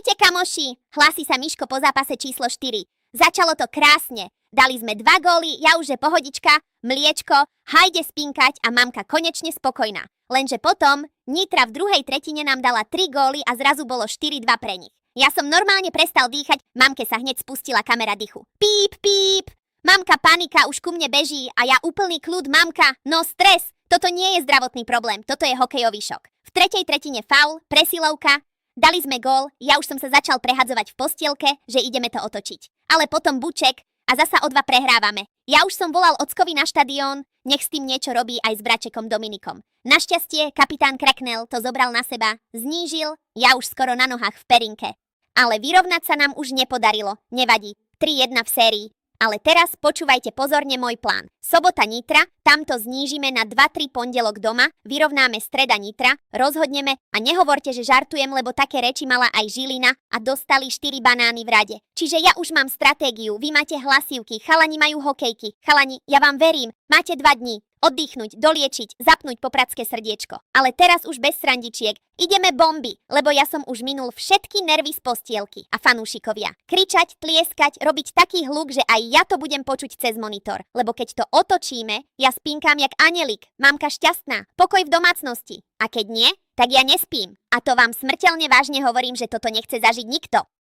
Ahojte kamoši, hlási sa Miško po zápase číslo 4. Začalo to krásne. Dali sme 2 góly, ja už je pohodička, mliečko, hajde spinkať a mamka konečne spokojná. Lenže potom Nitra v druhej tretine nám dala 3 góly a zrazu bolo 4-2 pre nich. Ja som normálne prestal dýchať, mamke sa hneď spustila kamera dychu. Píp, píp. Mamka panika už ku mne beží a ja úplný kľud, mamka, no stres. Toto nie je zdravotný problém, toto je hokejový šok. V tretej tretine faul, presilovka. Dali sme gól, ja už som sa začal prehadzovať v postielke, že ideme to otočiť. Ale potom buček a zasa o 2 prehrávame. Ja už som volal ockovi na štadión, nech s tým niečo robí aj s bračekom Dominikom. Našťastie kapitán Kreknel to zobral na seba, znížil, ja už skoro na nohách v perinke. Ale vyrovnať sa nám už nepodarilo, nevadí, 3-1 v sérii. Ale teraz počúvajte pozorne môj plán. Sobota Nitra, tamto znížime na 2-3 pondelok doma, vyrovnáme streda Nitra, rozhodneme a nehovorte, že žartujem, lebo také reči mala aj Žilina a dostali 4 banány v rade. Čiže ja už mám stratégiu, vy máte hlasivky, chalani majú hokejky. Chalani, ja vám verím, máte 2 dní. Oddychnúť, doliečiť, zapnúť popradské srdiečko. Ale teraz už bez srandičiek. Ideme bomby, lebo ja som už minul všetky nervy z postielky. A fanúšikovia, kričať, tlieskať, robiť taký hluk, že aj ja to budem počuť cez monitor. Lebo keď to otočíme, ja spinkám jak anielik, mamka šťastná, pokoj v domácnosti. A keď nie, tak ja nespím. A to vám smrteľne vážne hovorím, že toto nechce zažiť nikto.